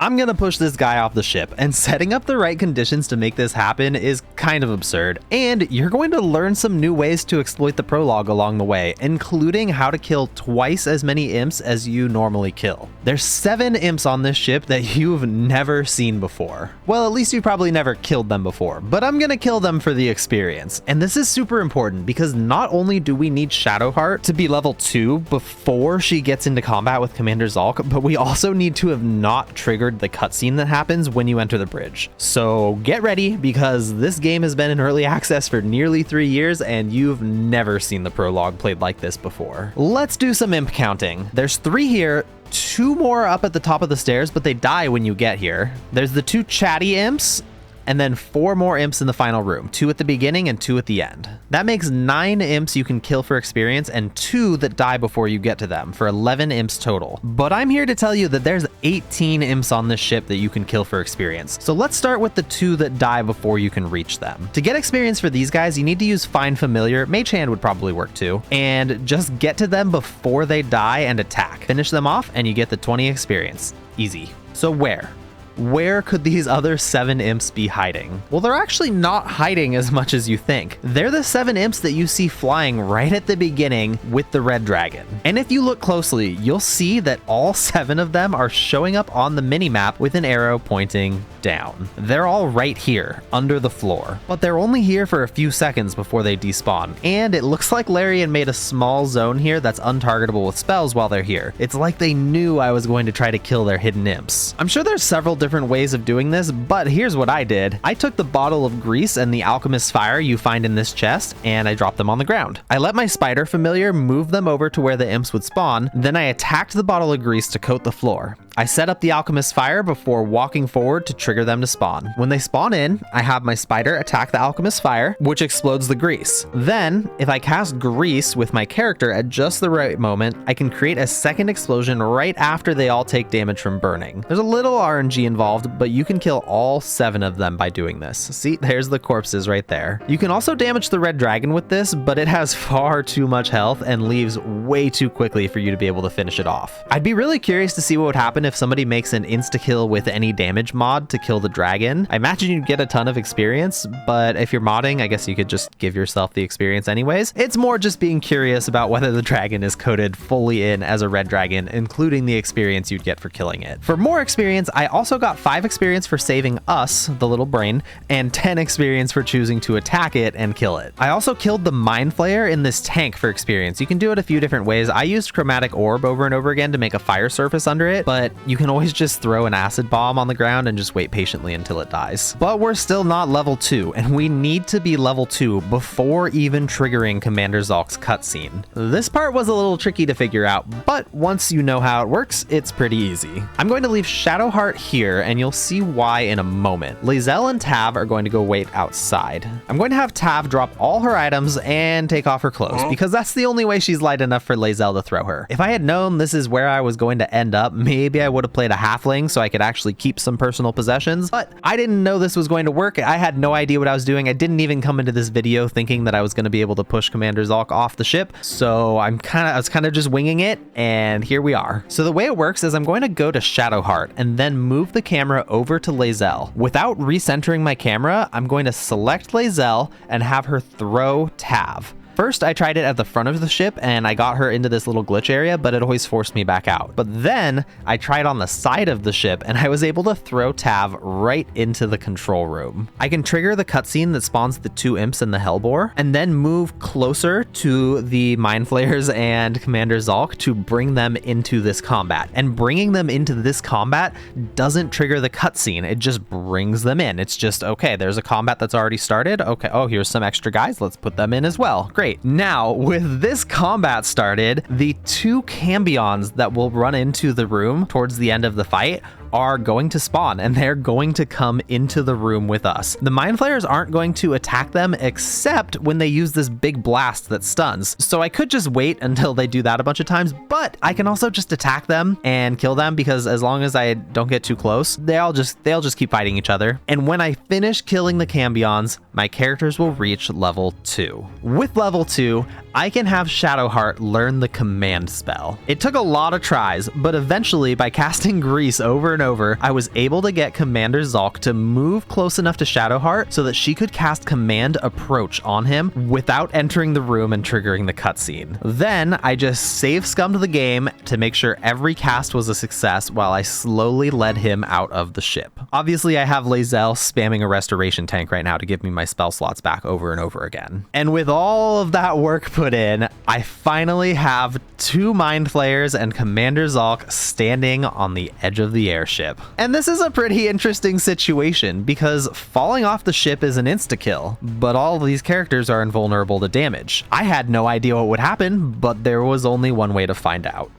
I'm gonna push this guy off the ship, and setting up the right conditions to make this happen is kind of absurd, and you're going to learn some new ways to exploit the prologue along the way, including how to kill twice as many imps as you normally kill. There's 7 imps on this ship that you've never seen before. Well, at least you've probably never killed them before, but I'm gonna kill them for the experience. And this is super important because not only do we need Shadowheart to be level 2 before she gets into combat with Commander Zhalk, but we also need to have not triggered the cutscene that happens when you enter the bridge. So get ready, because this game has been in early access for nearly 3 years and you've never seen the prologue played like this before. Let's do some imp counting. There's 3 here, 2 more up at the top of the stairs, but they die when you get here. There's the 2 chatty imps, and then 4 more imps in the final room, 2 at the beginning and 2 at the end. That makes 9 imps you can kill for experience and 2 that die before you get to them, for 11 imps total. But I'm here to tell you that there's 18 imps on this ship that you can kill for experience. So let's start with the 2 that die before you can reach them. To get experience for these guys, you need to use Find Familiar, Mage Hand would probably work too, and just get to them before they die and attack. Finish them off and you get the 20 experience. Easy. So where could these other 7 imps be hiding? Well, they're actually not hiding as much as you think. They're the 7 imps that you see flying right at the beginning with the red dragon. And if you look closely, you'll see that all 7 of them are showing up on the minimap with an arrow pointing down. They're all right here, under the floor. But they're only here for a few seconds before they despawn. And it looks like Larian made a small zone here that's untargetable with spells while they're here. It's like they knew I was going to try to kill their hidden imps. I'm sure there's several different ways of doing this, but here's what I did. I took the bottle of grease and the alchemist's fire you find in this chest, and I dropped them on the ground. I let my spider familiar move them over to where the imps would spawn, then I attacked the bottle of grease to coat the floor. I set up the alchemist's fire before walking forward to trigger them to spawn. When they spawn in, I have my spider attack the alchemist's fire, which explodes the grease. Then, if I cast grease with my character at just the right moment, I can create a second explosion right after they all take damage from burning. There's a little RNG involved, but you can kill all 7 of them by doing this. See, there's the corpses right there. You can also damage the red dragon with this, but it has far too much health and leaves way too quickly for you to be able to finish it off. I'd be really curious to see what would happen if somebody makes an insta-kill with any damage mod to kill the dragon. I imagine you'd get a ton of experience, but if you're modding, I guess you could just give yourself the experience anyways. It's more just being curious about whether the dragon is coded fully in as a red dragon, including the experience you'd get for killing it. For more experience, I also got 5 experience for saving us, the little brain, and 10 experience for choosing to attack it and kill it. I also killed the Mind Flayer in this tank for experience. You can do it a few different ways. I used Chromatic Orb over and over again to make a fire surface under it, but you can always just throw an acid bomb on the ground and just wait patiently until it dies. But we're still not level 2, and we need to be level 2 before even triggering Commander Zhalk's cutscene. This part was a little tricky to figure out, but once you know how it works, it's pretty easy. I'm going to leave Shadowheart here, and you'll see why in a moment. Lae'zel and Tav are going to go wait outside. I'm going to have Tav drop all her items and take off her clothes, because that's the only way she's light enough for Lae'zel to throw her. If I had known this is where I was going to end up, maybe I would have played a halfling so I could actually keep some personal possessions, but I didn't know this was going to work. I had no idea what I was doing. I didn't even come into this video thinking that I was going to be able to push Commander Zhalk off the ship, so I was kind of just winging it, and here we are. So the way it works is I'm going to go to Shadowheart and then move the camera over to Lae'zel. Without recentering my camera, I'm going to select Lae'zel and have her throw Tav. First, I tried it at the front of the ship and I got her into this little glitch area, but it always forced me back out. But then I tried on the side of the ship and I was able to throw Tav right into the control room. I can trigger the cutscene that spawns the 2 imps and the Hellboar, and then move closer to the Mind Flayers and Commander Zhalk to bring them into this combat. And bringing them into this combat doesn't trigger the cutscene, it just brings them in. It's just, okay, there's a combat that's already started. Okay, oh, here's some extra guys, let's put them in as well. Great. Now, with this combat started, the 2 cambions that will run into the room towards the end of the fight are going to spawn, and they're going to come into the room with us. The Mind Flayers aren't going to attack them except when they use this big blast that stuns. So I could just wait until they do that a bunch of times, but I can also just attack them and kill them, because as long as I don't get too close, they'll just keep fighting each other. And when I finish killing the cambions, my characters will reach level 2. With level 2, I can have Shadowheart learn the command spell. It took a lot of tries, but eventually by casting Grease over and over, I was able to get Commander Zhalk to move close enough to Shadowheart so that she could cast Command Approach on him without entering the room and triggering the cutscene. Then I just save scummed the game to make sure every cast was a success while I slowly led him out of the ship. Obviously, I have Lae'zel spamming a restoration tank right now to give me my spell slots back over and over again. And with all of that work put in, I finally have 2 Mind Flayers and Commander Zhalk standing on the edge of the airship. And this is a pretty interesting situation because falling off the ship is an insta-kill, but all of these characters are invulnerable to damage. I had no idea what would happen, but there was only one way to find out.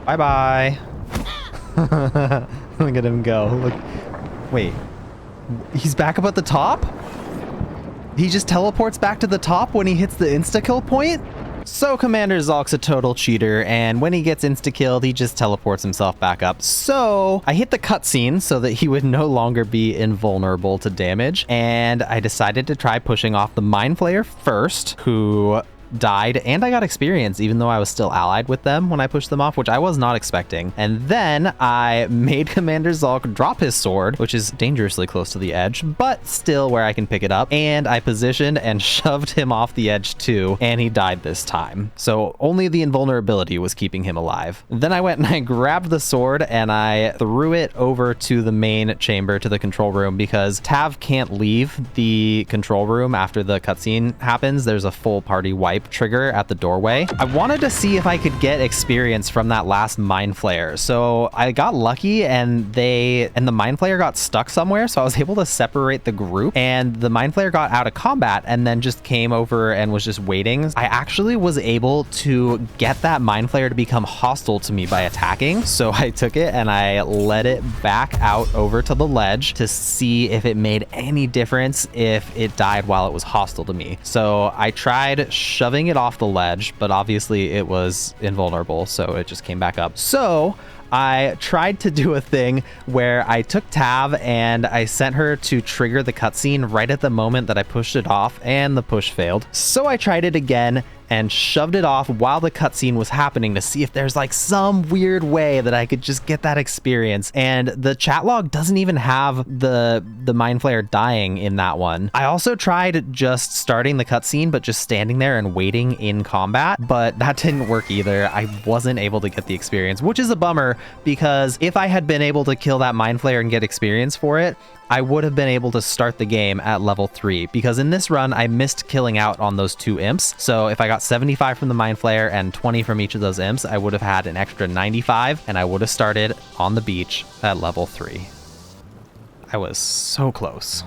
Bye-bye. Look at him go. Look. Wait. He's back up at the top? He just teleports back to the top when he hits the insta-kill point? So Commander Zhalk's a total cheater, and when he gets insta-killed, he just teleports himself back up. So I hit the cutscene so that he would no longer be invulnerable to damage, and I decided to try pushing off the Mind Flayer first, who died, and I got experience even though I was still allied with them when I pushed them off, which I was not expecting. And then I made Commander Zhalk drop his sword, which is dangerously close to the edge, but still where I can pick it up, and I positioned and shoved him off the edge too, and he died this time. So only the invulnerability was keeping him alive. Then I went and I grabbed the sword and I threw it over to the main chamber, to the control room, because Tav can't leave the control room after the cutscene happens. There's a full party wipe trigger at the doorway. I wanted to see if I could get experience from that last Mind Flayer. So I got lucky and the Mind Flayer got stuck somewhere. So I was able to separate the group, and the Mind Flayer got out of combat and then just came over and was just waiting. I actually was able to get that Mind Flayer to become hostile to me by attacking. So I took it and I led it back out over to the ledge to see if it made any difference if it died while it was hostile to me. So I tried shoving it off the ledge, but obviously it was invulnerable, so it just came back up. So I tried to do a thing where I took Tav and I sent her to trigger the cutscene right at the moment that I pushed it off, and the push failed. So I tried it again and shoved it off while the cutscene was happening to see if there's like some weird way that I could just get that experience. And the chat log doesn't even have the Mind Flayer dying in that one. I also tried just starting the cutscene, but just standing there and waiting in combat, but that didn't work either. I wasn't able to get the experience, which is a bummer, because if I had been able to kill that Mind Flayer and get experience for it, I would have been able to start the game at level 3, because in this run, I missed killing out on those 2 imps. So if I got 75 from the Mind Flayer and 20 from each of those imps, I would have had an extra 95, and I would have started on the beach at level 3. I was so close.